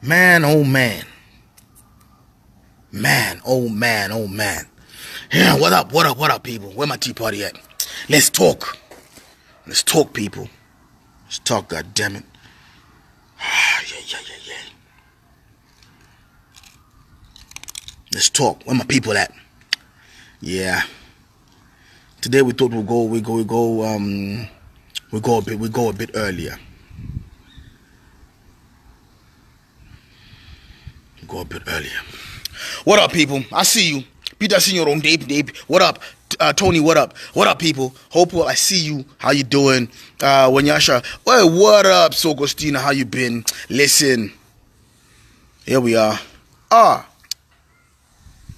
Man, oh man. Man, oh man, oh man. Yeah, what up, people? Where my tea party at? Let's talk. Let's talk, people. Let's talk, goddammit. Yeah. Let's talk. Where my people at? Yeah. Today we thought we go a bit earlier. Go a bit earlier. What up, people? I see you. Peter Senor on Dave. What up? Tony, what up? What up, people? Hope I see you. How you doing? Wanyasha. Well, what up, Sogostina? How you been? Listen. Here we are.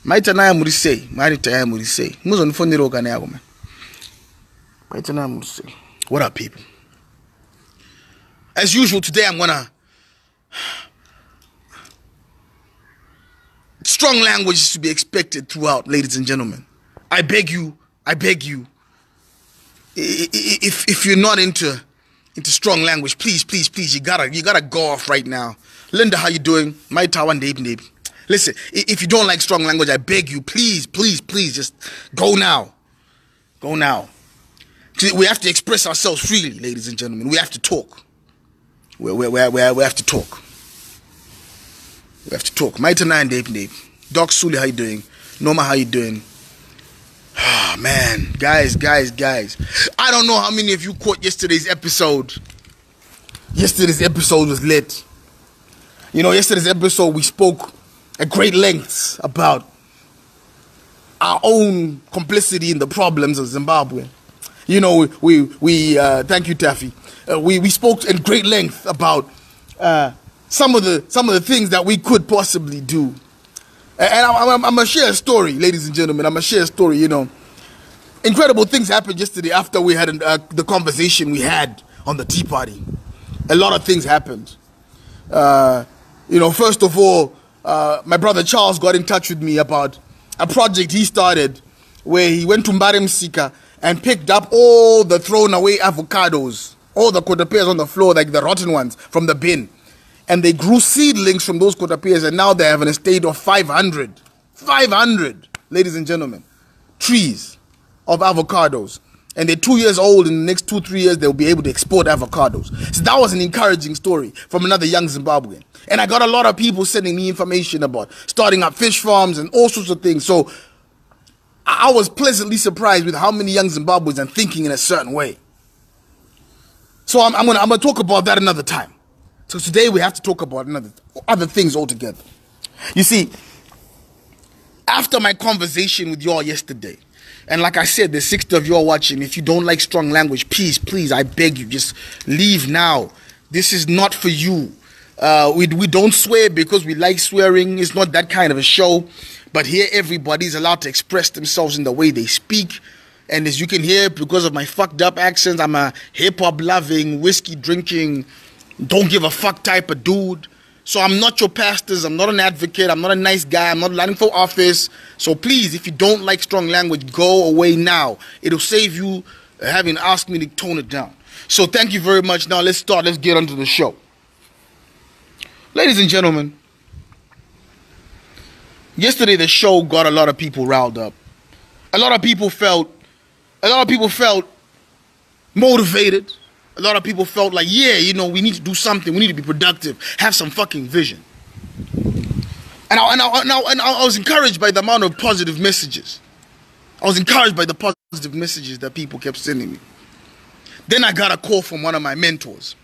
Maitana Murise. Maitana Murise. Muzon Foniro Ganego, man. Maitana Murise. What up, people? As usual, today I'm gonna. Strong language is to be expected throughout, ladies and gentlemen. I beg you. If you're not into strong language, please, you gotta go off right now. Linda, how you doing? My Tawan Dave. Listen, if you don't like strong language, I beg you, please, just go now. Go now. We have to express ourselves freely, ladies and gentlemen. We have to talk. We have to talk. We have to talk. Maitana and Dave. Doc Suli, how you doing? Norma, how you doing? Ah, man. Guys. I don't know how many of you caught yesterday's episode. Yesterday's episode was lit. You know, yesterday's episode we spoke at great lengths about our own complicity in the problems of Zimbabwe. You know, we thank you, Taffy. We spoke at great length about some of the things that we could possibly do. And I'm going to share a story, ladies and gentlemen. I'm going to share a story, you know. Incredible things happened yesterday after we had the conversation we had on the tea party. A lot of things happened. You know, first of all, my brother Charles got in touch with me about a project he started where he went to Mbaremsika and picked up all the thrown away avocados, all the kotapeas on the floor, like the rotten ones, from the bin. And they grew seedlings from those kotapeas, and now they have an estate of 500, ladies and gentlemen, trees of avocados. And they're 2 years old. In the next 2-3 years, they'll be able to export avocados. So that was an encouraging story from another young Zimbabwean. And I got a lot of people sending me information about starting up fish farms and all sorts of things. So I was pleasantly surprised with how many young Zimbabweans are thinking in a certain way. So I'm gonna talk about that another time. So today we have to talk about other things altogether. You see, after my conversation with y'all yesterday, and like I said, there's 60 of y'all watching. If you don't like strong language, please, I beg you, just leave now. This is not for you. We don't swear because we like swearing. It's not that kind of a show. But here everybody's allowed to express themselves in the way they speak. And as you can hear, because of my fucked up accent, I'm a hip-hop loving, whiskey drinking, don't give a fuck type of dude. So I'm not your pastors, I'm not an advocate, I'm not a nice guy, I'm not running for office. So please, if you don't like strong language, go away now. It'll save you having asked me to tone it down. So thank you very much. Now let's get onto the show. Ladies and gentlemen, yesterday the show got a lot of people riled up. A lot of people felt motivated. A lot of people felt like, yeah, you know, we need to do something. We need to be productive. Have some fucking vision. And I was encouraged by the amount of positive messages. I was encouraged by the positive messages that people kept sending me. Then I got a call from one of my mentors.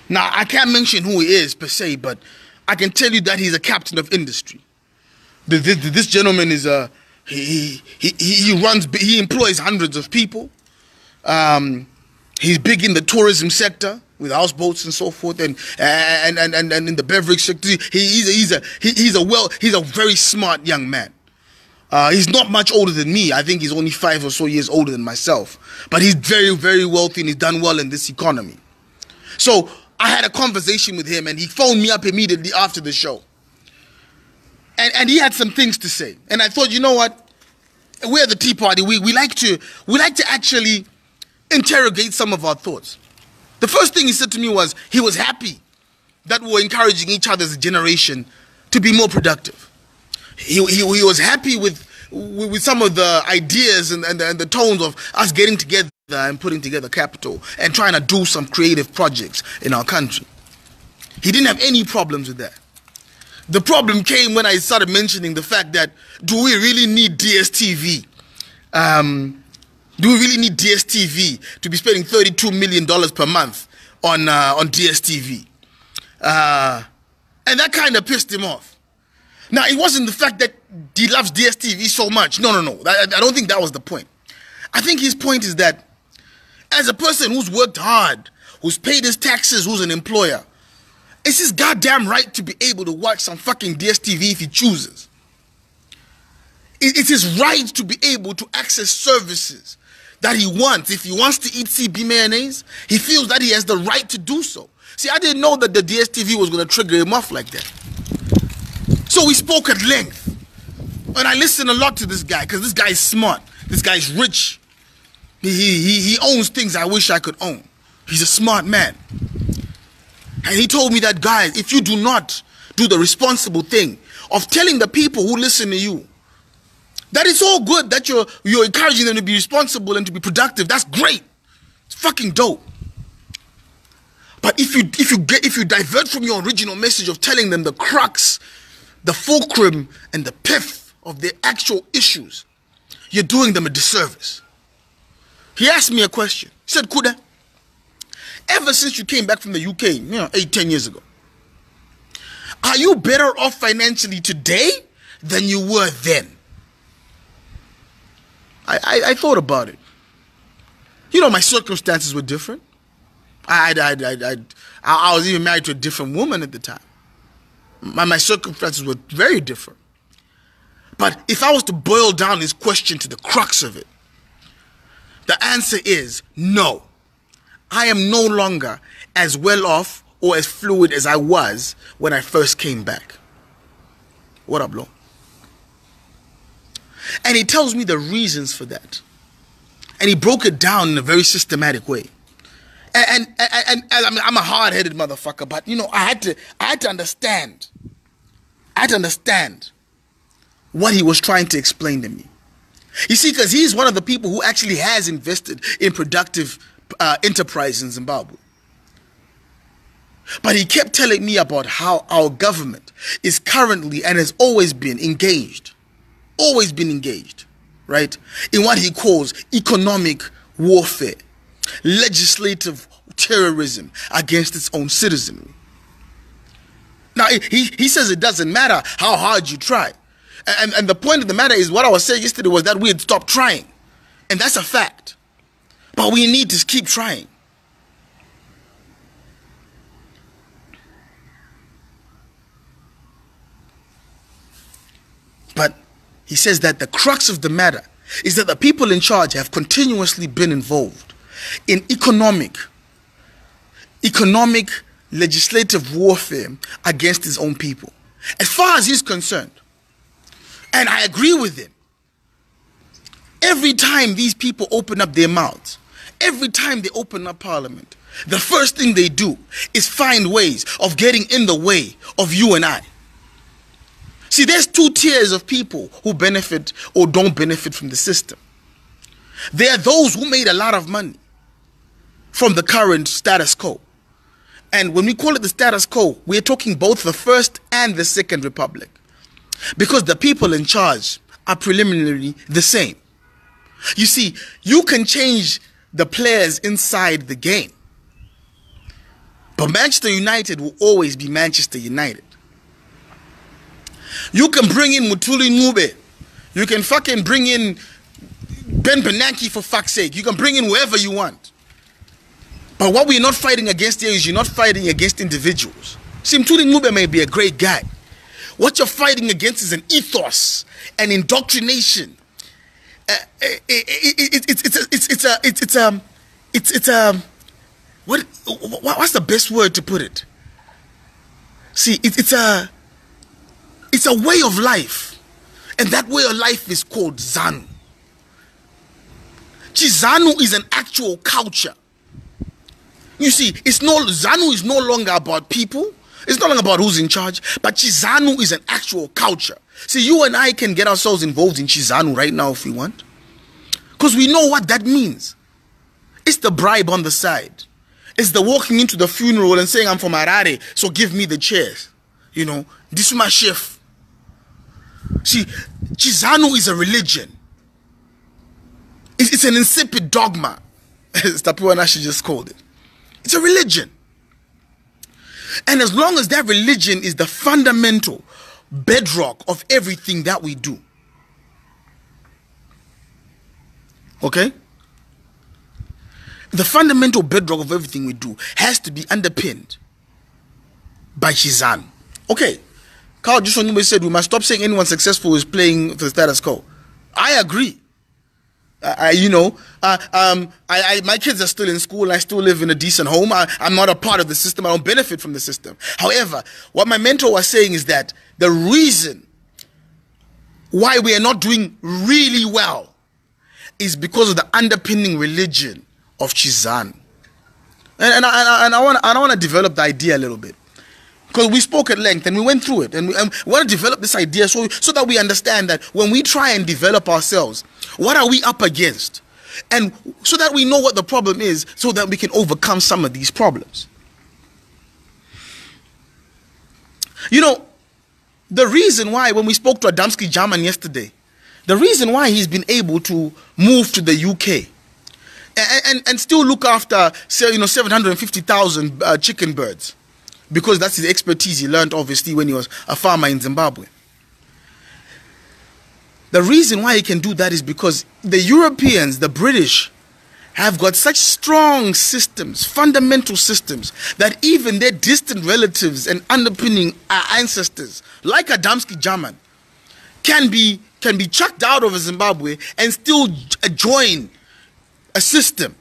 Now, I can't mention who he is per se, but I can tell you that he's a captain of industry. This gentleman is he employs hundreds of people. He's big in the tourism sector with houseboats and so forth, and in the beverage sector. He's a very smart young man. He's not much older than me. I think he's only 5 or so years older than myself. But he's very, very wealthy and he's done well in this economy. So I had a conversation with him and he phoned me up immediately after the show. And he had some things to say. And I thought, you know what? We're the Tea Party. We like to actually interrogate some of our thoughts. The first thing he said to me was he was happy that we were encouraging each other as a generation to be more productive. He was happy with some of the ideas and the tones of us getting together and putting together capital and trying to do some creative projects in our country. He didn't have any problems with that. The problem came when I started mentioning the fact that, do we really need DSTV? Do we really need DSTV to be spending $32 million per month on DSTV? And that kind of pissed him off. Now, it wasn't the fact that he loves DSTV so much. No. I don't think that was the point. I think his point is that as a person who's worked hard, who's paid his taxes, who's an employer, it's his goddamn right to be able to watch some fucking DSTV if he chooses. It's his right to be able to access services that he wants. If he wants to eat CB mayonnaise, he feels that he has the right to do so. See, I didn't know that the DSTV was going to trigger him off like that. So we spoke at length. And I listened a lot to this guy because this guy is smart. This guy is rich. He owns things I wish I could own. He's a smart man. And he told me that, guys, if you do not do the responsible thing of telling the people who listen to you that it's all good that you're encouraging them to be responsible and to be productive, that's great. It's fucking dope. But if you divert from your original message of telling them the crux, the fulcrum, and the pith of their actual issues, you're doing them a disservice. He asked me a question. He said, Kuda, ever since you came back from the UK, 8-10 years ago, are you better off financially today than you were then? I thought about it. My circumstances were different. I was even married to a different woman at the time. My circumstances were very different. But if I was to boil down this question to the crux of it, the answer is no. I am no longer as well off or as fluid as I was when I first came back. What up, Lo? And he tells me the reasons for that. And he broke it down in a very systematic way. And I'm a hard-headed motherfucker, but I had to understand. I had to understand what he was trying to explain to me. You see, because he's one of the people who actually has invested in productive enterprise in Zimbabwe. But he kept telling me about how our government is currently and has always been engaged, right, in what he calls economic warfare, legislative terrorism against its own citizenry. Now, he says it doesn't matter how hard you try. And the point of the matter is, what I was saying yesterday was that we had stopped trying. And that's a fact. But we need to keep trying. But he says that the crux of the matter is that the people in charge have continuously been involved in economic legislative warfare against his own people. As far as he's concerned, and I agree with him, every time these people open up their mouths, every time they open up parliament, the first thing they do is find ways of getting in the way of you and I. See, there's two tiers of people who benefit or don't benefit from the system. There are those who made a lot of money from the current status quo. And when we call it the status quo, we're talking both the First and the Second Republic. Because the people in charge are preliminarily the same. You see, you can change the players inside the game, but Manchester United will always be Manchester United. You can bring in Mutuli Ngube. You can fucking bring in Ben Bernanke, for fuck's sake. You can bring in whoever you want. But what we're not fighting against here is you're not fighting against individuals. See, Mutuli Ngube may be a great guy. What you're fighting against is an ethos, an indoctrination. What's the best word to put it? See, it's a way of life, and that way of life is called ZANU. ZANU is an actual culture. You see, ZANU is no longer about people, It's not about who's in charge, but Chizanu is an actual culture. See, you and I can get ourselves involved in Chizanu right now if we want, because we know what that means. It's the bribe on the side. It's the walking into the funeral and saying, I'm from Harare, so give me the chairs. You know, this is my chef. See, Chizanu is a religion. It's an insipid dogma, as Tapiwa Nashi just called it. It's a religion. And as long as that religion is the fundamental bedrock of everything that we do, okay? The fundamental bedrock of everything we do has to be underpinned by Chizanu. Okay, Carl Jusonumbe said we must stop saying anyone successful is playing for the status quo. I agree. My kids are still in school. I still live in a decent home. I'm not a part of the system. I don't benefit from the system. However, what my mentor was saying is that the reason why we are not doing really well is because of the underpinning religion of Chizanu. And I want to develop the idea a little bit, because we spoke at length and we went through it, and we want to develop this idea so that we understand that when we try and develop ourselves, what are we up against? And so that we know what the problem is, so that we can overcome some of these problems. You know, the reason why, when we spoke to Adamski German yesterday, the reason why he's been able to move to the UK and still look after, 750,000 chicken birds, because that's his expertise he learned, obviously, when he was a farmer in Zimbabwe. The reason why he can do that is because the Europeans, the British, have got such strong systems, fundamental systems, that even their distant relatives and underpinning ancestors, like Adamski German, can be chucked out of Zimbabwe and still join a system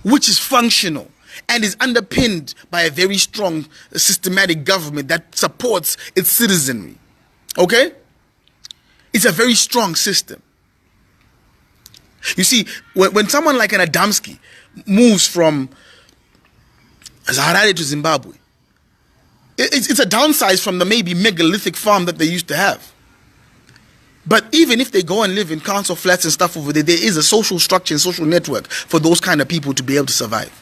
which is functional and is underpinned by a very strong systematic government that supports its citizenry. Okay? It's a very strong system. You see, when someone like an Adamski moves from Harare to Zimbabwe, it's a downsize from the maybe megalithic farm that they used to have. But even if they go and live in council flats and stuff over there, there is a social structure and social network for those kind of people to be able to survive.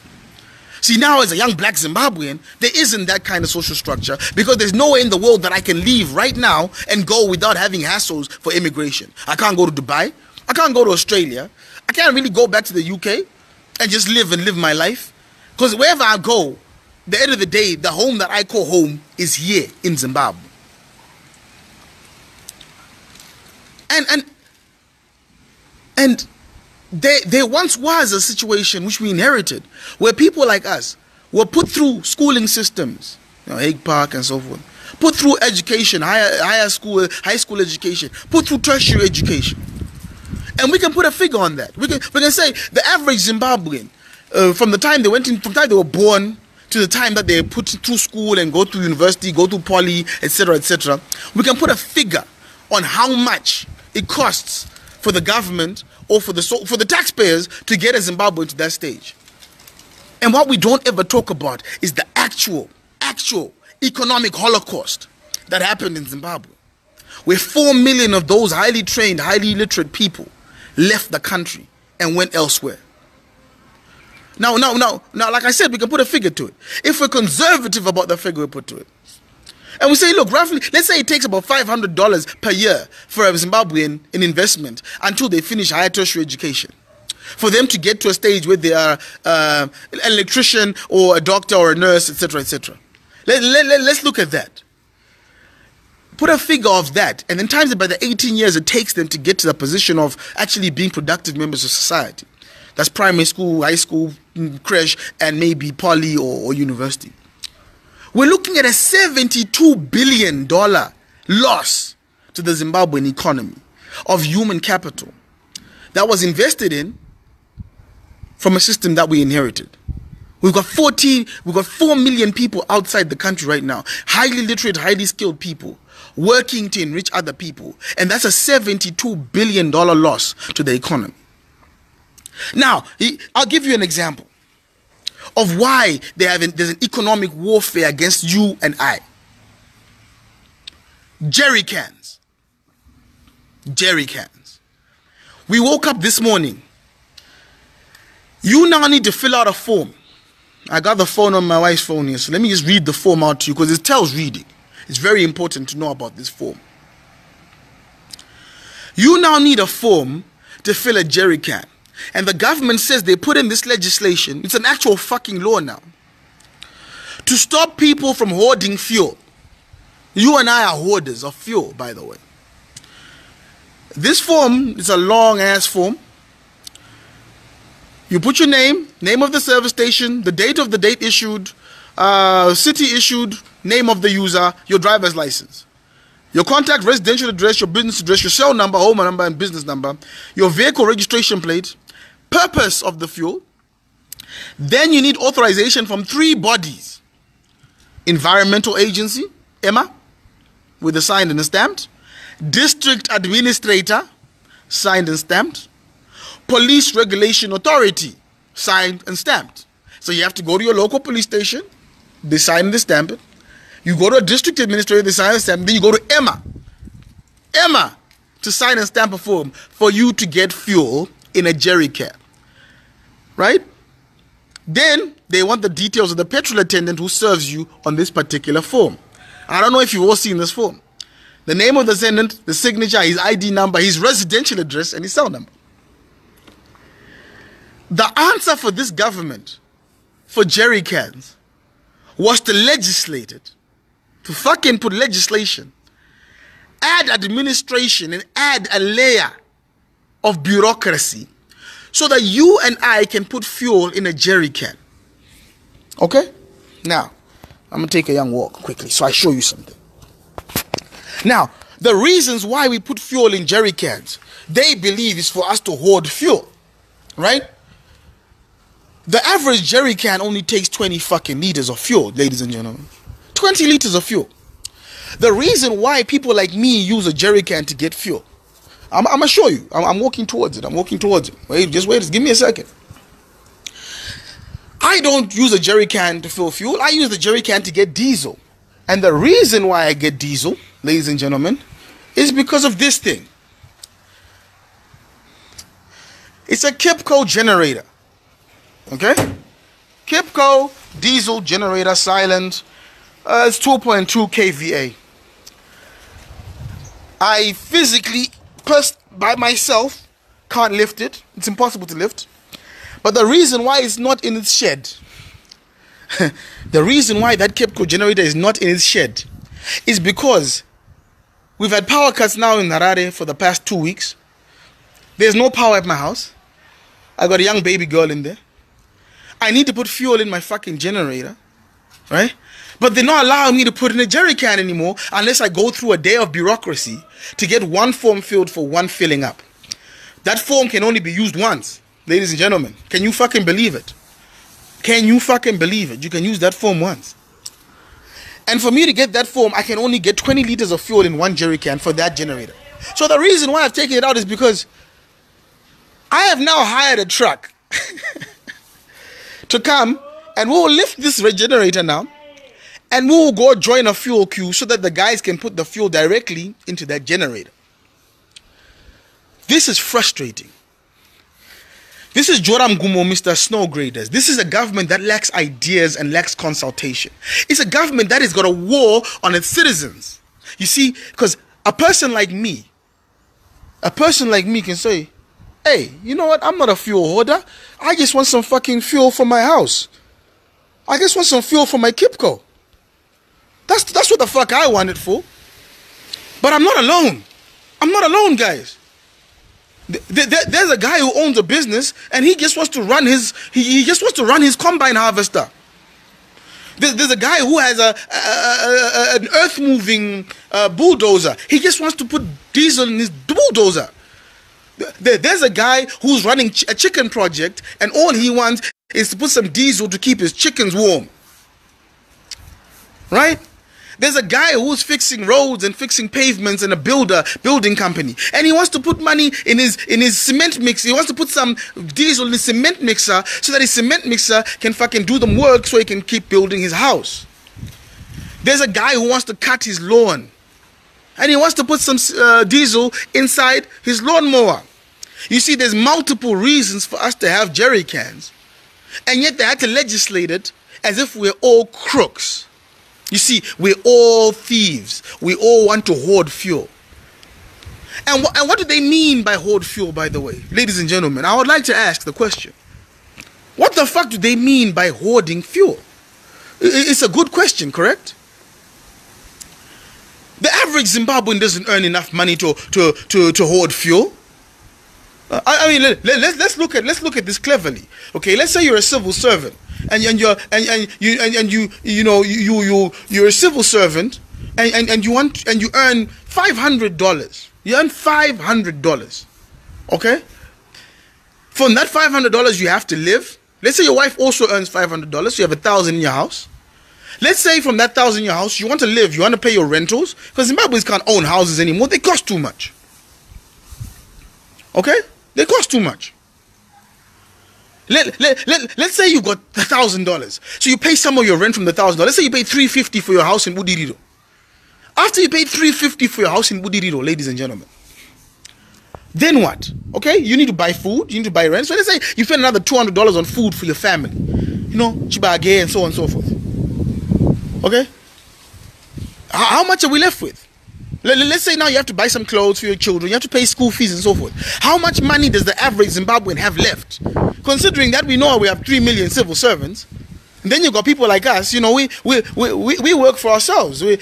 See, now as a young black Zimbabwean, there isn't that kind of social structure, because there's no way in the world that I can leave right now and go without having hassles for immigration. I can't go to Dubai. I can't go to Australia. I can't really go back to the UK and just live my life. Because wherever I go, at the end of the day, the home that I call home is here in Zimbabwe. And there once was a situation which we inherited, where people like us were put through schooling systems, Hague Park and so forth, put through education, high school education, put through tertiary education. And we can put a figure on that. We can say the average Zimbabwean, from the time they were born to the time that they put through school and go to university, go to poly, etc., we can put a figure on how much it costs for the government or for the taxpayers to get a Zimbabwe to that stage. And what we don't ever talk about is the actual economic holocaust that happened in Zimbabwe, where 4 million of those highly trained, highly literate people left the country and went elsewhere. Now, like I said, we can put a figure to it. If we're conservative about the figure we put to it, and we say, look, roughly, let's say it takes about $500 per year for a Zimbabwean in investment until they finish higher tertiary education, for them to get to a stage where they are an electrician or a doctor or a nurse, etc. Let's look at that. Put a figure of that, and then times it by the 18 years it takes them to get to the position of actually being productive members of society. That's primary school, high school, creche, and maybe poly or university. We're looking at a $72 billion loss to the Zimbabwean economy of human capital that was invested in from a system that we inherited. We've got 4 million people outside the country right now, highly literate, highly skilled people, working to enrich other people. And that's a $72 billion loss to the economy. Now, I'll give you an example. of why there's an economic warfare against you and I. Jerry cans. Jerry cans. We woke up this morning. You now need to fill out a form. I got the phone on my wife's phone here, so let me just read the form out to you because it tells reading. It's very important to know about this form. You now need a form to fill a jerry can. And the government says they put in this legislation, it's an actual fucking law now, to stop people from hoarding fuel. You and I are hoarders of fuel, by the way. This form is a long ass form. You put your name of the service station, the date of the date issued, city issued, name of the user, your driver's license. Your contact, residential address, your business address, your cell number, home number, and business number, your vehicle registration plate, purpose of the fuel. Then you need authorization from 3 bodies. Environmental Agency, EMA, with a signed and a stamped. District Administrator, signed and stamped. Police Regulation Authority, signed and stamped. So you have to go to your local police station, they sign and they stamp it. You go to a district administrator, they sign and stamp it. Then you go to EMA to sign and stamp a form for you to get fuel in a jerry can. Right? Then they want the details of the petrol attendant who serves you on this particular form. I don't know if you've all seen this form. The name of the attendant, the signature, his ID number, his residential address, and his cell number. The answer for this government, for jerry cans, was to legislate it. To fucking put legislation, add administration, and add a layer of bureaucracy so that you and I can put fuel in a jerry can. Okay? Now, I'm going to take a young walk quickly so I show you something. Now, the reasons why we put fuel in jerry cans, they believe is for us to hoard fuel. Right? The average jerry can only takes 20 fucking liters of fuel, ladies and gentlemen. 20 liters of fuel. The reason why people like me use a jerry can to get fuel, I'm going to show you. I'm walking towards it. Wait, just give me a second. I don't use a jerry can to fill fuel. I use the jerry can to get diesel. And the reason why I get diesel, ladies and gentlemen, is because of this thing. It's a KIPCO generator. Okay? KIPCO diesel generator, silent. It's 2.2 kVA. I physically, by myself, can't lift it. It's impossible to lift. But the reason why it's not in its shed, the reason why that KIPCO generator is not in its shed is because we've had power cuts now in Harare for the past 2 weeks. There's no power at my house. I got a young baby girl in there. I need to put fuel in my fucking generator. Right? But they're not allowing me to put in a jerry can anymore unless I go through a day of bureaucracy to get one form filled for one filling up. That form can only be used once, ladies and gentlemen. Can you fucking believe it? Can you fucking believe it? You can use that form once. And for me to get that form, I can only get 20 liters of fuel in one jerry can for that generator. So the reason why I've taken it out is because I have now hired a truck to come and we will lift this generator now and we will go join a fuel queue so that the guys can put the fuel directly into that generator. This is frustrating. This is Joram Gumo, Mr. Snow Graders. This is a government that lacks ideas and lacks consultation. It's a government that has got a war on its citizens. You see, because a person like me can say, hey, you know what? I'm not a fuel hoarder. I just want some fucking fuel for my house. I just want some fuel for my KIPCO. That's what the fuck I want it for. But I'm not alone. I'm not alone, guys. There's a guy who owns a business and he just wants to run his his combine harvester. There's a guy who has an earth moving bulldozer. He just wants to put diesel in his bulldozer. There's a guy who's running a chicken project and all he wants is to put some diesel to keep his chickens warm. Right? There's a guy who's fixing roads and fixing pavements in a building company, and he wants to put money in his cement mixer. He wants to put some diesel in his cement mixer so that his cement mixer can fucking do the work so he can keep building his house. There's a guy who wants to cut his lawn, and he wants to put some diesel inside his lawnmower. You see, there's multiple reasons for us to have jerry cans, and yet they had to legislate it as if we're all crooks. You see, we're all thieves. We all want to hoard fuel. And what do they mean by hoard fuel, by the way? Ladies and gentlemen, I would like to ask the question. What the fuck do they mean by hoarding fuel? It's a good question, correct? The average Zimbabwean doesn't earn enough money to hoard fuel. I mean, let's look at this cleverly. Okay, let's say you're a civil servant, and you're a civil servant, and you earn $500. You earn $500. Okay. From that $500, you have to live. Let's say your wife also earns $500, so you have $1,000 in your house. Let's say from that $1,000 in your house, you want to live, you want to pay your rentals, because Zimbabweans can't own houses anymore. They cost too much. Okay? They cost too much. Let's say you got $1,000. So you pay some of your rent from the $1,000. Let's say you pay $350 for your house in Budiriro. After you paid $350 for your house in Budiriro, ladies and gentlemen, then what? Okay? You need to buy food, you need to buy rent. So let's say you spend another $200 on food for your family. You know, chibage and so on and so forth. Okay? How much are we left with? Let's say now you have to buy some clothes for your children, you have to pay school fees and so forth. How much money does the average Zimbabwean have left? Considering that we know we have 3 million civil servants, and then you got people like us, you know, we work for ourselves. We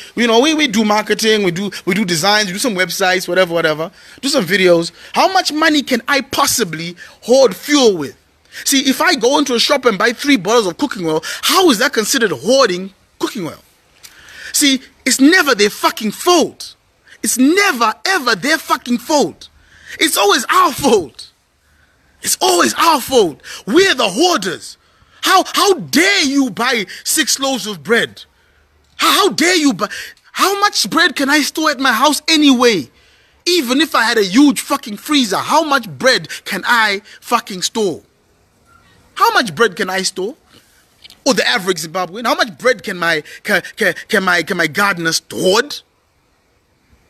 do marketing, we do designs, we do some websites, whatever, do some videos. How much money can I possibly hoard fuel with? See, if I go into a shop and buy 3 bottles of cooking oil, how is that considered hoarding cooking oil? See, it's never their fucking fault. It's never, ever their fucking fault. It's always our fault. It's always our fault. We're the hoarders. How dare you buy 6 loaves of bread? How dare you buy? How much bread can I store at my house anyway? Even if I had a huge fucking freezer, how much bread can I fucking store? How much bread can I store? Or the average Zimbabwean, how much bread can my gardeners hoard?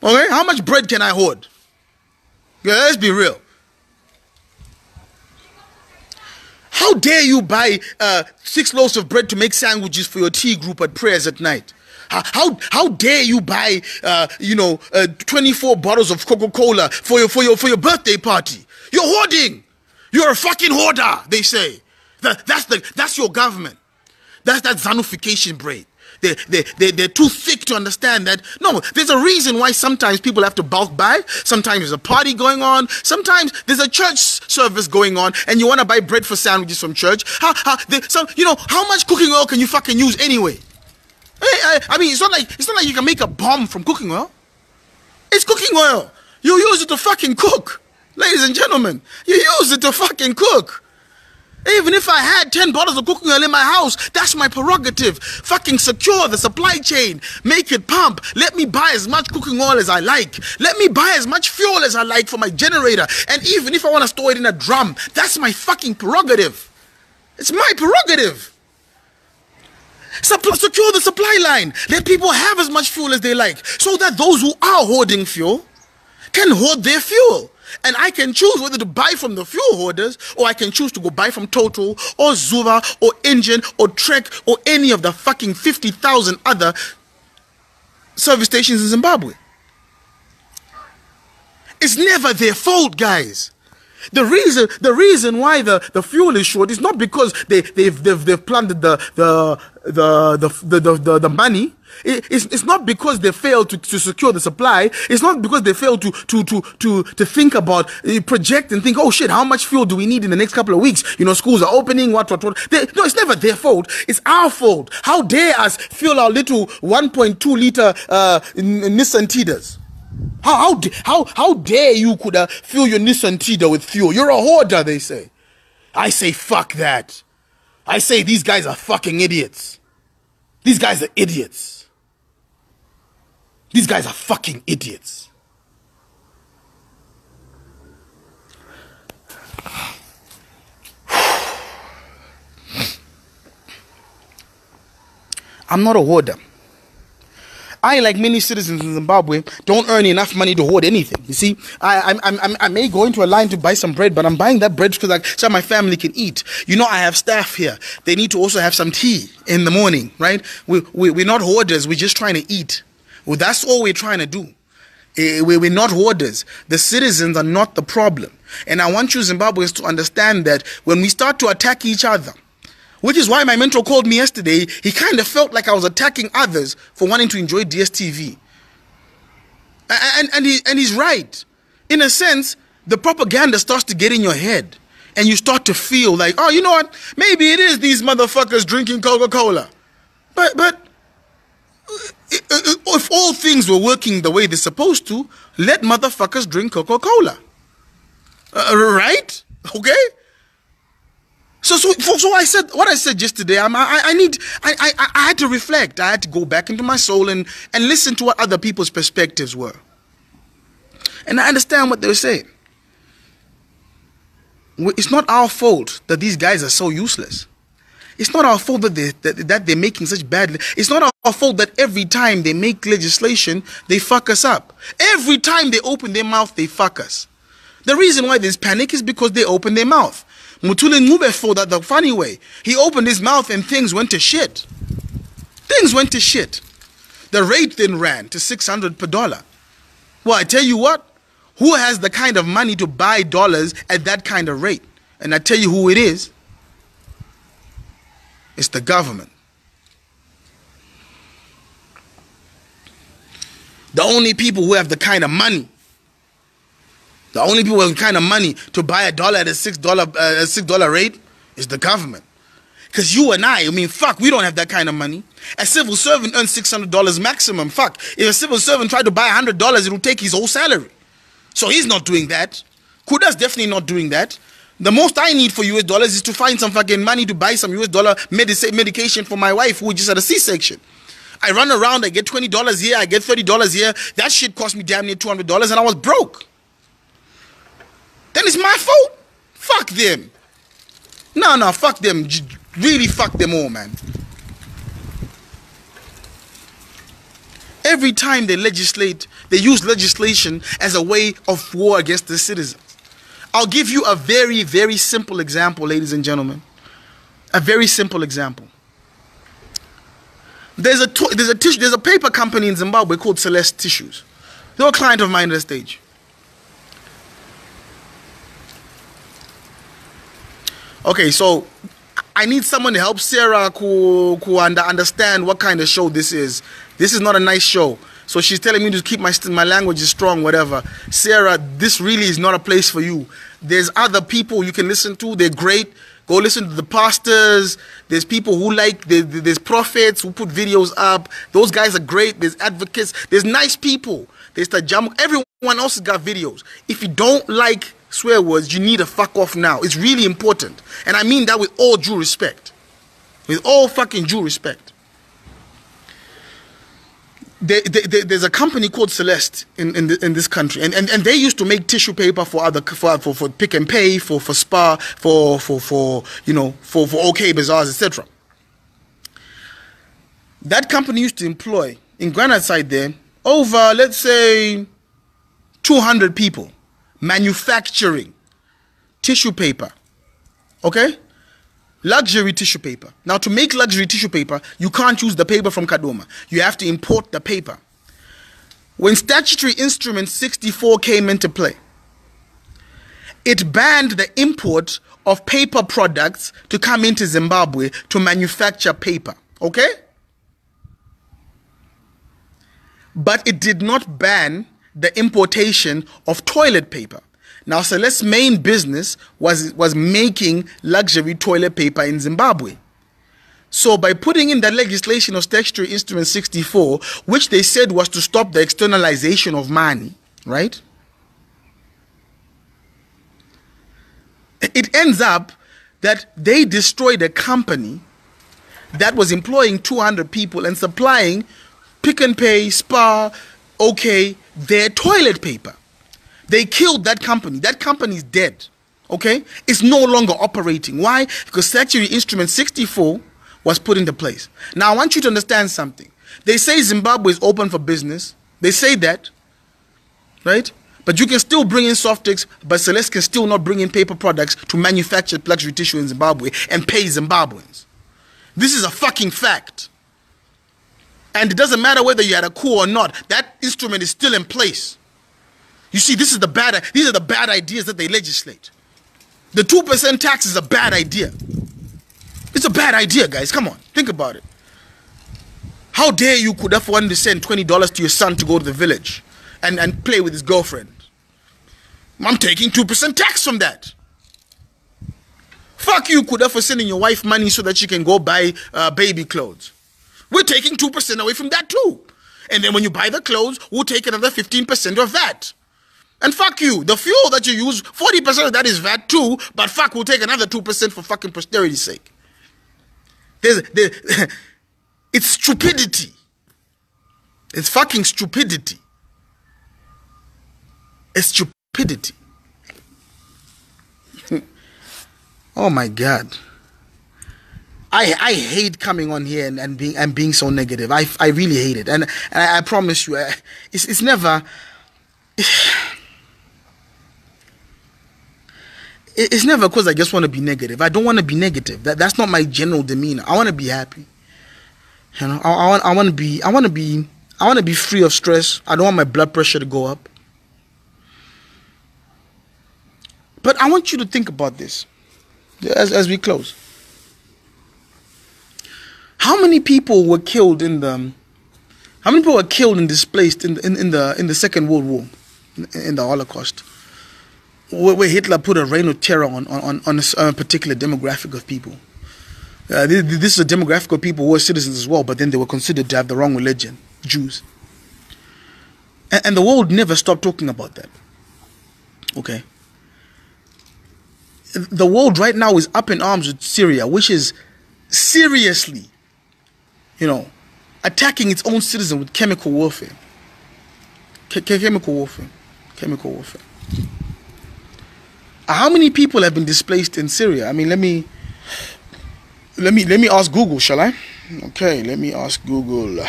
Okay, how much bread can I hoard? Yeah, let's be real. How dare you buy 6 loaves of bread to make sandwiches for your tea group at prayers at night? How dare you buy 24 bottles of Coca-Cola for your birthday party? You're hoarding. You're a fucking hoarder, they say. That's your government. That's that Zanification brain. They're too thick to understand that. No, there's a reason why sometimes people have to bulk buy. Sometimes there's a party going on. Sometimes there's a church service going on, and you want to buy bread for sandwiches from church. How much cooking oil can you fucking use anyway? I mean, it's not like you can make a bomb from cooking oil. It's cooking oil. You use it to fucking cook, ladies and gentlemen. You use it to fucking cook. Even if I had 10 bottles of cooking oil in my house, that's my prerogative. Fucking secure the supply chain. Make it pump. Let me buy as much cooking oil as I like. Let me buy as much fuel as I like for my generator. And even if I want to store it in a drum, that's my fucking prerogative. It's my prerogative. Secure the supply line. Let people have as much fuel as they like, so that those who are hoarding fuel can hoard their fuel. And I can choose whether to buy from the fuel hoarders, or I can choose to go buy from Total or Zuva or Engine or Trek or any of the fucking 50,000 other service stations in Zimbabwe. It's never their fault, guys. The reason why the fuel is short is not because they've planted the money. It's not because they failed to secure the supply. It's not because they failed to think about, project and think, oh shit, how much fuel do we need in the next couple of weeks? You know, schools are opening, what. No, it's never their fault. It's our fault. How dare us fuel our little 1.2 liter Nissan Tidas? How dare you could fill your Nissan Tida with fuel? You're a hoarder, they say. I say fuck that. I say these guys are fucking idiots. These guys are idiots. These guys are fucking idiots. I'm not a hoarder. I, like many citizens in Zimbabwe, don't earn enough money to hoard anything. You see, I may go into a line to buy some bread, but I'm buying that bread because so my family can eat. You know, I have staff here. They need to also have some tea in the morning, right? We're not hoarders. We're just trying to eat. Well, that's all we're trying to do. We're not hoarders. The citizens are not the problem. And I want you Zimbabweans to understand that when we start to attack each other, which is why my mentor called me yesterday. He kind of felt like I was attacking others for wanting to enjoy DSTV. And he's right. In a sense, the propaganda starts to get in your head. And you start to feel like, oh, you know what? Maybe it is these motherfuckers drinking Coca-Cola. But if all things were working the way they're supposed to, let motherfuckers drink Coca-Cola. Right? Okay? So I said what I said yesterday. I had to reflect. I had to go back into my soul and listen to what other people's perspectives were. And I understand what they were saying. It's not our fault that these guys are so useless. It's not our fault that they're making such bad. It's not our fault that every time they make legislation, they fuck us up. Every time they open their mouth, they fuck us. The reason why there's panic is because they open their mouth. Mutule Ngube fought that the funny way. He opened his mouth and things went to shit. Things went to shit. The rate then ran to 600 per dollar. Well, I tell you what, who has the kind of money to buy dollars at that kind of rate? And I tell you who it is. It's the government. The only people who have the kind of money, the only people with the kind of money to buy a dollar at a $6 rate is the government. Because you and I mean, fuck, we don't have that kind of money. A civil servant earns $600 maximum. Fuck, if a civil servant tried to buy $100, it will take his whole salary. So he's not doing that. Kuda's definitely not doing that. The most I need for US dollars is to find some fucking money to buy some US dollar medication for my wife who just had a C-section. I run around, I get $20 here, I get $30 here. That shit cost me damn near $200 and I was broke. Then it's my fault. Fuck them. No, fuck them. Really fuck them all, man. Every time they legislate, they use legislation as a way of war against the citizens. I'll give you a very, very simple example, ladies and gentlemen. A very simple example. There's a paper company in Zimbabwe called Celeste Tissues. They're a client of mine at the stage. Okay, so I need someone to help Sarah who understand what kind of show this is. This is not a nice show. So she's telling me to keep my language is strong, whatever. Sarah, this really is not a place for you. There's other people you can listen to. They're great. Go listen to the pastors. There's people who there's prophets who put videos up. Those guys are great. There's advocates. There's nice people. There's Tajam. Everyone else has got videos. If you don't like swear words, you need to fuck off now. It's really important. And I mean that with all due respect. With all fucking due respect. There's a company called Celeste in this country, and they used to make tissue paper for Pick and Pay, for Spar, for OK Bazaars, etc. That company used to employ in Granite Side there over, let's say, 200 people manufacturing tissue paper. Okay? Luxury tissue paper. Now, to make luxury tissue paper, you can't use the paper from Kadoma. You have to import the paper. When Statutory Instrument 64 came into play, it banned the import of paper products to come into Zimbabwe to manufacture paper. Okay? But it did not ban the importation of toilet paper. Now, Celeste's main business was making luxury toilet paper in Zimbabwe. So by putting in that legislation of Statutory Instrument 64, which they said was to stop the externalization of money, right? It ends up that they destroyed a company that was employing 200 people and supplying Pick and Pay, Spar, okay, their toilet paper. They killed that company. That company is dead. Okay? It's no longer operating. Why? Because Statutory Instrument 64 was put into place. Now, I want you to understand something. They say Zimbabwe is open for business. They say that, right? But you can still bring in soft drinks, but Celeste can still not bring in paper products to manufacture luxury tissue in Zimbabwe and pay Zimbabweans. This is a fucking fact. And it doesn't matter whether you had a coup or not. That instrument is still in place. You see, these are the bad ideas that they legislate. The 2% tax is a bad idea. It's a bad idea, guys. Come on, think about it. How dare you could have wanted to send $20 to your son to go to the village and play with his girlfriend? I'm taking 2% tax from that. Fuck you, Kuda, for sending your wife money so that she can go buy baby clothes. We're taking 2% away from that too. And then when you buy the clothes, we'll take another 15% of that. And fuck you, the fuel that you use, 40% of that is VAT too, but fuck, we'll take another 2% for fucking posterity's sake. It's stupidity. It's fucking stupidity. It's stupidity. Oh my God. I hate coming on here and being so negative. I really hate it. And I promise you, it's never... It's never because I just want to be negative. I don't want to be negative. That's not my general demeanor. I want to be happy. You know, I want to be free of stress. I don't want my blood pressure to go up. But I want you to think about this as we close. How many people were killed and displaced in the Second World War, in the Holocaust, where Hitler put a reign of terror on a particular demographic of people? This is a demographic of people who were citizens as well, but then they were considered to have the wrong religion, Jews. And the world never stopped talking about that. Okay. The world right now is up in arms with Syria, which is seriously, attacking its own citizens with chemical warfare. Chemical warfare. How many people have been displaced in Syria? I mean, let me ask Google, shall I? Okay, let me ask Google.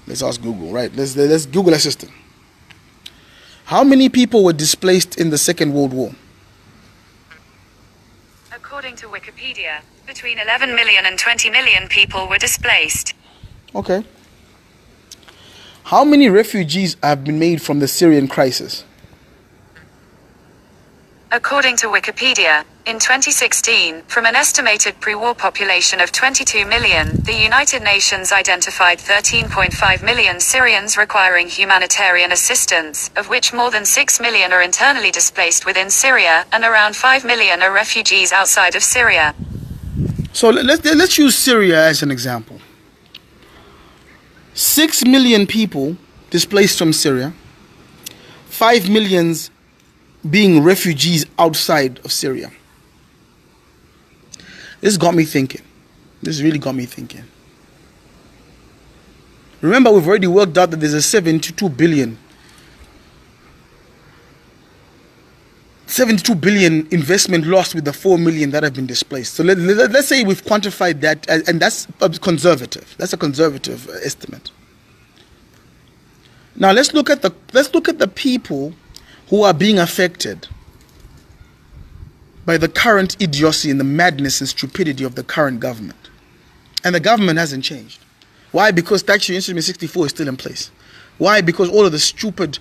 Let's ask Google, right? Let's Google Assistant. How many people were displaced in the Second World War? According to Wikipedia, between 11 million and 20 million people were displaced. Okay. How many refugees have been made from the Syrian crisis? According to Wikipedia, in 2016, from an estimated pre-war population of 22 million, the United Nations identified 13.5 million Syrians requiring humanitarian assistance, of which more than 6 million are internally displaced within Syria, and around 5 million are refugees outside of Syria. So let's use Syria as an example. 6 million people displaced from Syria, 5 millions being refugees outside of Syria. This got me thinking. This really got me thinking. Remember, we've already worked out that there's a 72 billion investment lost with the 4 million that have been displaced. So let's say we've quantified that, and that's conservative. That's a conservative estimate. Now let's look at the people who are being affected by the current idiocy and the madness and stupidity of the current government. And the government hasn't changed. Why? Because Statutory Instrument 64 is still in place. Why? Because all of the stupid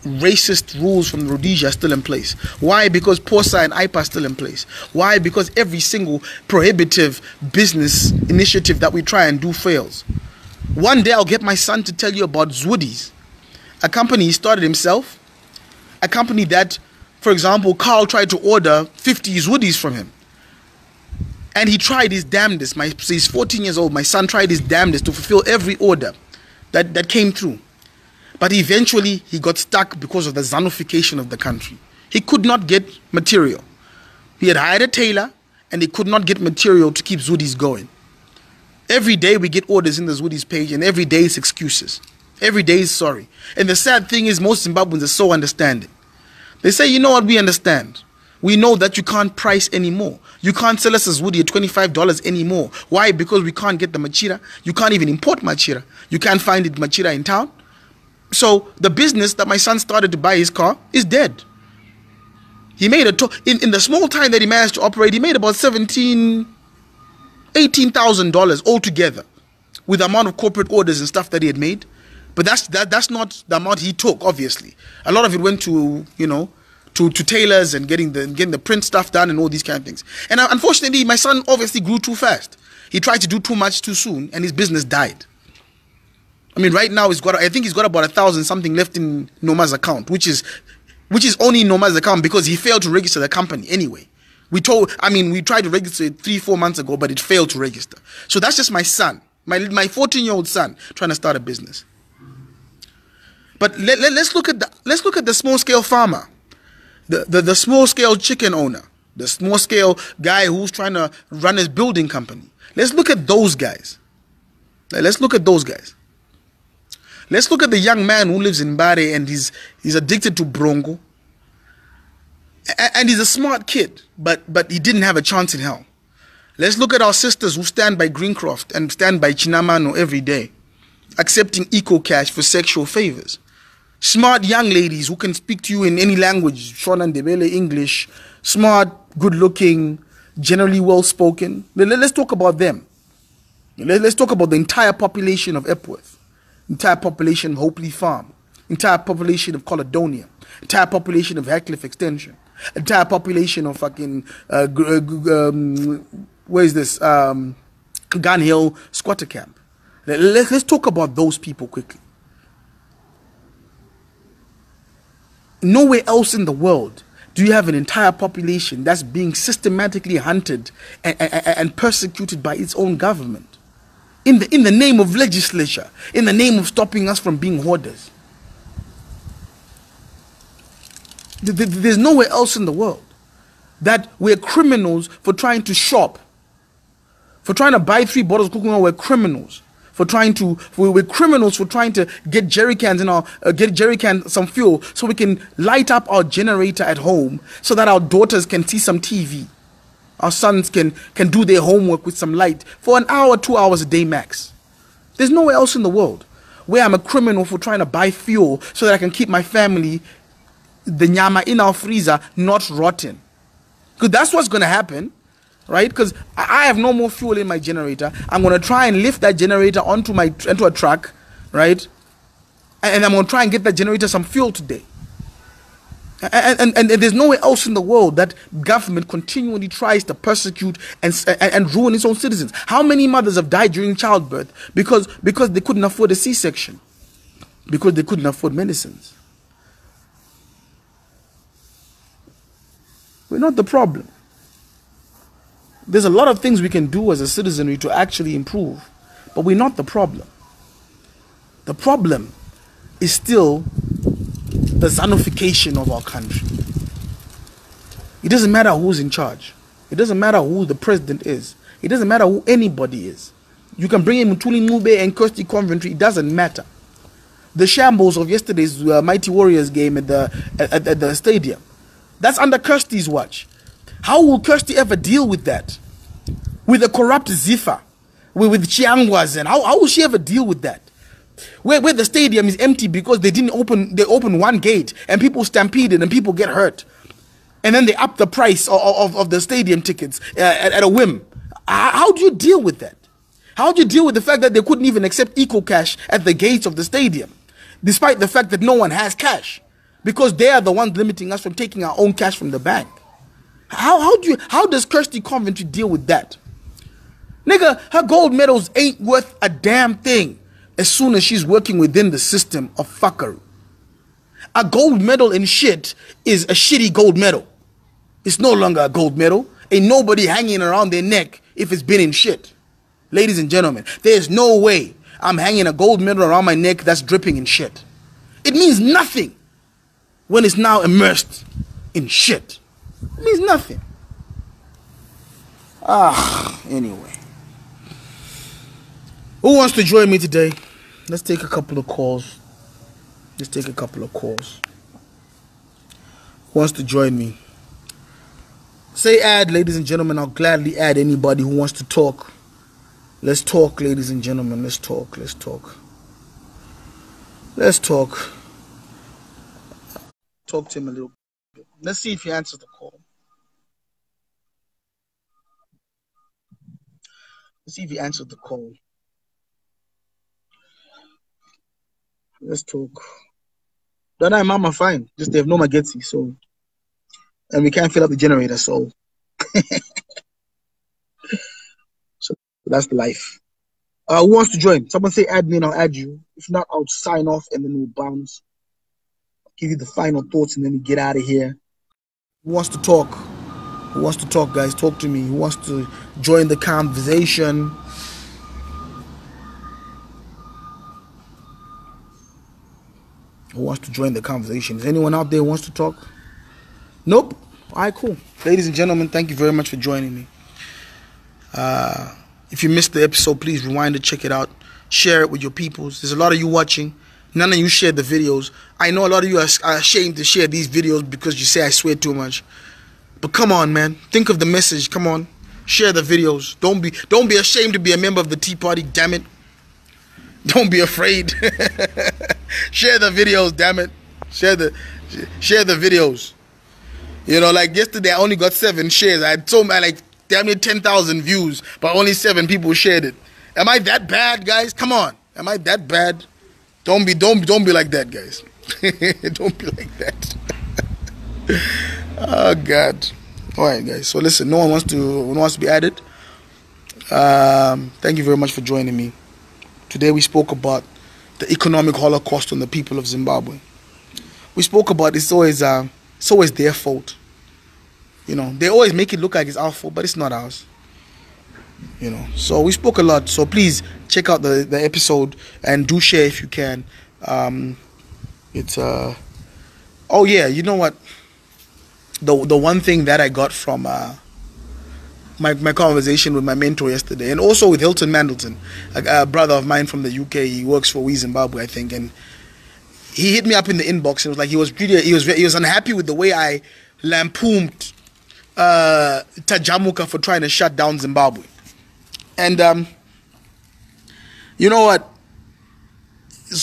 racist rules from Rhodesia are still in place. Why? Because POSA and IPA are still in place. Why? Because every single prohibitive business initiative that we try and do fails. One day I'll get my son to tell you about Zwoodies, a company he started himself, a company that, for example, Carl tried to order 50 Zwoodies from him. And he tried his damnedest. He's 14 years old. My son tried his damnedest to fulfill every order that came through. But eventually, he got stuck because of the zonification of the country. He could not get material. He had hired a tailor, and he could not get material to keep Zwoodies going. Every day, we get orders in the Zwoodies page, and every day it's excuses. Every day is sorry. And the sad thing is most Zimbabweans are so understanding. They say, you know what, we understand. We know that you can't price anymore. You can't sell us as woody at $25 anymore. Why? Because we can't get the machira. You can't even import machira. You can't find it machira in town. So the business that my son started to buy his car is dead. He made in the small time that he managed to operate, he made about $18,000 altogether with the amount of corporate orders and stuff that he had made. But that's not the amount he took, obviously. A lot of it went to, you know, to tailors and getting the print stuff done and all these kind of things. And unfortunately, my son obviously grew too fast. He tried to do too much too soon, and his business died. I mean, right now I think he's got about 1,000 something left in Noma's account, which is only Noma's account because he failed to register the company anyway. We tried to register it 3-4 months ago, but it failed to register. So that's just my son, my 14-year-old son trying to start a business. But let's look at the small scale farmer, the small scale chicken owner, the small scale guy who's trying to run his building company. Let's look at those guys. Let's look at those guys. Let's look at the young man who lives in Mbare and he's addicted to bronco. And he's a smart kid, but he didn't have a chance in hell. Let's look at our sisters who stand by Greencroft and stand by Chinamano every day, accepting eco-cash for sexual favors. Smart young ladies who can speak to you in any language, Shona Ndebele, English, smart, good-looking, generally well-spoken. Let's talk about them. Let's talk about the entire population of Epworth, entire population of Hopely Farm, entire population of Caledonia, entire population of Hackcliffe Extension, entire population of fucking, where is this, Gun Hill Squatter Camp. Let's talk about those people quickly. Nowhere else in the world do you have an entire population that's being systematically hunted and persecuted by its own government in the name of legislature, in the name of stopping us from being hoarders. There's nowhere else in the world that we're criminals for trying to shop, for trying to buy 3 bottles of coconut. We're criminals. We're criminals for trying to get jerry cans some fuel so we can light up our generator at home so that our daughters can see some TV. Our sons can do their homework with some light for an hour, 2 hours a day max. There's nowhere else in the world where I'm a criminal for trying to buy fuel so that I can keep my family, the nyama in our freezer, not rotten. Because that's what's going to happen. Right? Because I have no more fuel in my generator. I'm going to try and lift that generator onto a truck, right? And I'm going to try and get that generator some fuel today. And there's nowhere else in the world that government continually tries to persecute and ruin its own citizens. How many mothers have died during childbirth because they couldn't afford a C-section? Because they couldn't afford medicines. We're not the problem. There's a lot of things we can do as a citizenry to actually improve, but we're not the problem. The problem is still the zonification of our country. It doesn't matter who's in charge. It doesn't matter who the president is. It doesn't matter who anybody is. You can bring in Mutuli Mube and Kirsty Coventry. It doesn't matter. The shambles of yesterday's Mighty Warriors game at the stadium, that's under Kirsty's watch. How will Kirsty ever deal with that? With a corrupt Zifa, with Chiangwas, and how will she ever deal with that? Where the stadium is empty because they open one gate and people stampeded and people get hurt. And then they up the price of the stadium tickets at a whim. How do you deal with that? How do you deal with the fact that they couldn't even accept eco-cash at the gates of the stadium, despite the fact that no one has cash? Because they are the ones limiting us from taking our own cash from the bank. How does Kirsty Coventry deal with that? Nigga, her gold medals ain't worth a damn thing as soon as she's working within the system of fuckery. A gold medal in shit is a shitty gold medal. It's no longer a gold medal. Ain't nobody hanging around their neck if it's been in shit. Ladies and gentlemen, there's no way I'm hanging a gold medal around my neck that's dripping in shit. It means nothing when it's now immersed in shit. It means nothing. Anyway. Who wants to join me today let's take a couple of calls. Let's take a couple of calls. Who wants to join me? Say add, ladies and gentlemen. I'll gladly add anybody who wants to talk. Let's talk, ladies and gentlemen. Let's talk. Let's talk. Let's talk. Talk to him a little bit. Let's see if he answers the call. Let's see if he answered the call. Let's talk. Dada and Mama fine. Just they have no Magetsi, so and we can't fill up the generator, so so that's the life. Who wants to join? Someone say add me and I'll add you. If not, I'll sign off and then we'll bounce. I'll give you the final thoughts and then we get out of here. Who wants to talk? Who wants to talk, guys? Talk to me. Who wants to join the conversation? Who wants to join the conversation? Is anyone out there who wants to talk? Nope. All right, cool. Ladies and gentlemen, thank you very much for joining me. If you missed the episode, please rewind it, check it out. Share it with your peoples. There's a lot of you watching. None of you shared the videos. I know a lot of you are ashamed to share these videos because you say I swear too much. But come on, man. Think of the message. Come on. Share the videos. Don't be ashamed to be a member of the Tea Party, damn it. Don't be afraid. Share the videos, damn it. Share the videos. You know, like yesterday I only got 7 shares. I told me like damn near 10,000 views, but only 7 people shared it. Am I that bad, guys? Come on. Am I that bad? Don't be like that, guys. Don't be like that. Oh God. All right, guys. So listen, no one wants to be added. Thank you very much for joining me. Today we spoke about the economic holocaust on the people of Zimbabwe. We spoke about it's always their fault. You know, they always make it look like it's our fault, but it's not ours. You know, so we spoke a lot. So please check out the episode and do share if you can. Oh yeah, you know what? The one thing that I got from my conversation with my mentor yesterday, and also with Hilton Mandleton, a brother of mine from the UK. He works for We Zimbabwe, I think, and he hit me up in the inbox and was like he was unhappy with the way I lampooned Tajamuka for trying to shut down Zimbabwe. And you know what?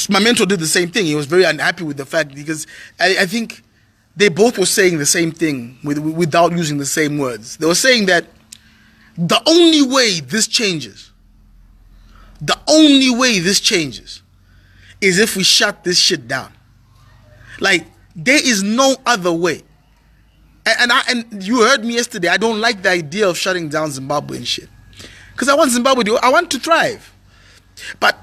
My mentor did the same thing. He was very unhappy with the fact because I think they both were saying the same thing without using the same words. They were saying that the only way this changes is if we shut this shit down. Like, there is no other way. And you heard me yesterday, I don't like the idea of shutting down Zimbabwe and shit. Because I want Zimbabwe I want to thrive. But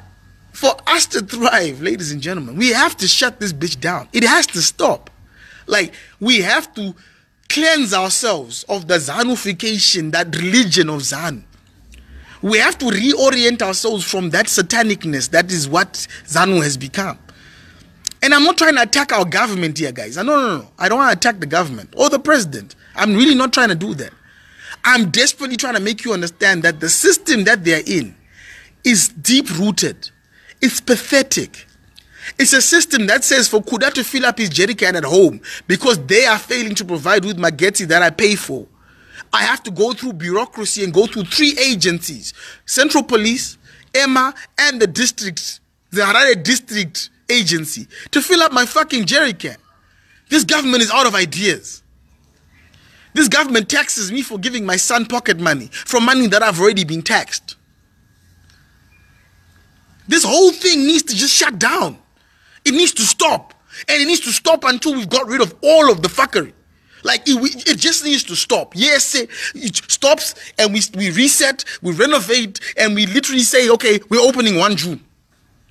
for us to thrive, ladies and gentlemen, we have to shut this bitch down. It has to stop. Like, we have to cleanse ourselves of the Zanufication, that religion of Zanu. We have to reorient ourselves from that satanicness. That is what Zanu has become. And I'm not trying to attack our government here, guys. No. I don't want to attack the government or the president. I'm really not trying to do that. I'm desperately trying to make you understand that the system that they're in is deep-rooted. It's pathetic. It's a system that says for Kuda to fill up his jerry can at home because they are failing to provide with Mageti that I pay for, I have to go through bureaucracy and go through 3 agencies: Central Police, EMA, and the Harare District Agency to fill up my fucking jerry can. This government is out of ideas. This government taxes me for giving my son pocket money from money that I've already been taxed. This whole thing needs to just shut down. It needs to stop. And it needs to stop until we've got rid of all of the fuckery. Like, it just needs to stop. Yes, it stops and we reset, we renovate, and we literally say, okay, we're opening 1 June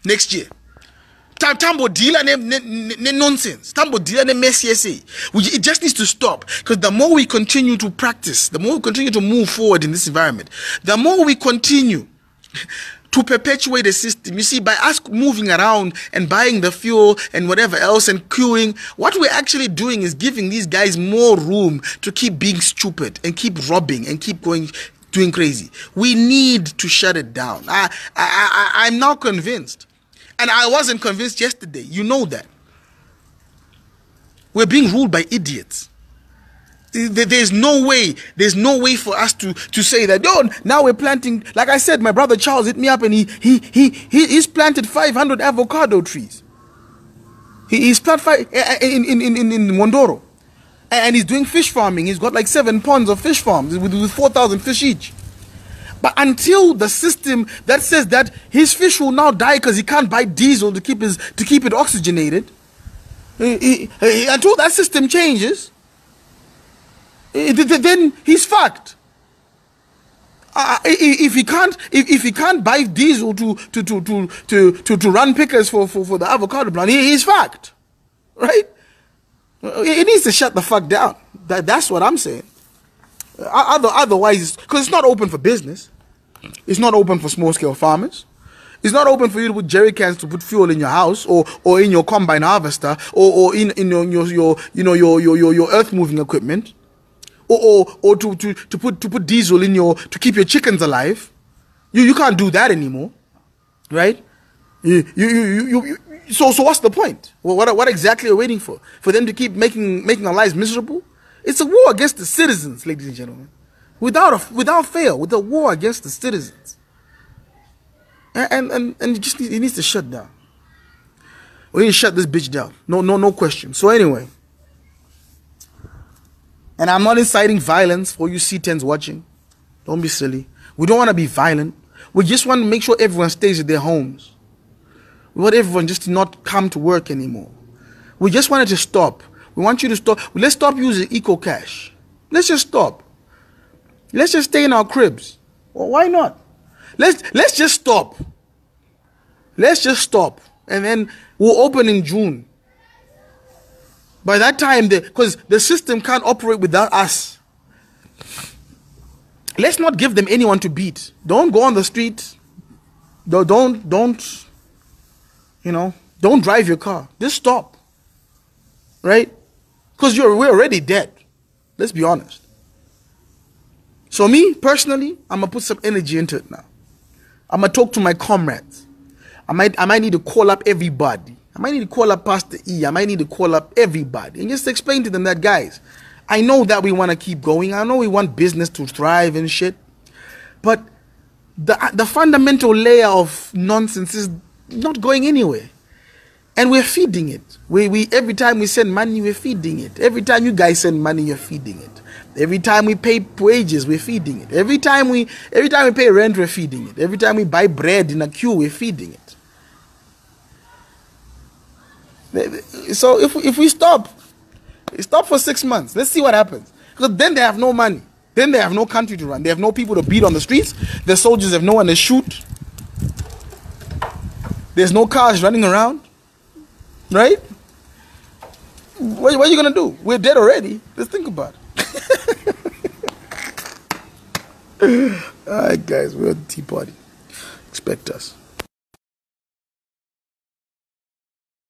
next year. Tambo dealer ne nonsense. Tambo dealer ne mess. It just needs to stop. Because the more we continue to practice, the more we continue to move forward in this environment, the more we continue to perpetuate the system. You see, by us moving around and buying the fuel and whatever else and queuing, what we're actually doing is giving these guys more room to keep being stupid and keep robbing and keep doing crazy. We need to shut it down. I'm now convinced. And I wasn't convinced yesterday. You know that. We're being ruled by idiots. There's no way for us to say that, oh, now we're planting. Like I said, my brother Charles hit me up and he's planted 500 avocado trees. He's planted in Mondoro. And he's doing fish farming. He's got like 7 ponds of fish farms with 4,000 fish each. But until the system that says that his fish will now die because he can't buy diesel to keep it oxygenated, until that system changes, then he's fucked. If he can't buy diesel to run pickers for the avocado plant, he's fucked, right? It needs to shut the fuck down. That's what I'm saying. Otherwise, because it's not open for business. It's not open for small scale farmers. It's not open for you to put jerry cans to put fuel in your house or in your combine harvester or in your earth moving equipment. Or to put diesel in to keep your chickens alive. You can't do that anymore, right? So what's the point? What exactly are we waiting for? For them to keep making our lives miserable? It's a war against the citizens, ladies and gentlemen, without fail, with a war against the citizens. And it needs to shut down. We need to shut this bitch down. No question. So anyway. And I'm not inciting violence for you C10s watching. Don't be silly. We don't want to be violent. We just want to make sure everyone stays at their homes. We want everyone just to not come to work anymore. We just want it to stop. We want you to stop. Let's stop using EcoCash. Let's just stop. Let's just stay in our cribs. Well, why not? Let's just stop. Let's just stop. And then we'll open in June. By that time, because the system can't operate without us. Let's not give them anyone to beat. Don't go on the street. Don't drive your car. Just stop. Right? Because we're already dead. Let's be honest. So me, personally, I'm going to put some energy into it now. I'm going to talk to my comrades. I might need to call up everybody. I might need to call up Pastor E. I might need to call up everybody and just explain to them that, guys, I know that we want to keep going. I know we want business to thrive and shit. But the fundamental layer of nonsense is not going anywhere. And we're feeding it. We every time we send money, we're feeding it. Every time you guys send money, you're feeding it. Every time we pay wages, we're feeding it. Every time we pay rent, we're feeding it. Every time we buy bread in a queue, we're feeding it. So if we stop for 6 months, let's see what happens. Because then they have no money. Then they have no country to run. They have no people to beat on the streets. The soldiers have no one to shoot. There's no cars running around. Right? What are you going to do? We're dead already. Let's think about it. Alright guys, we're at the tea party. Expect us.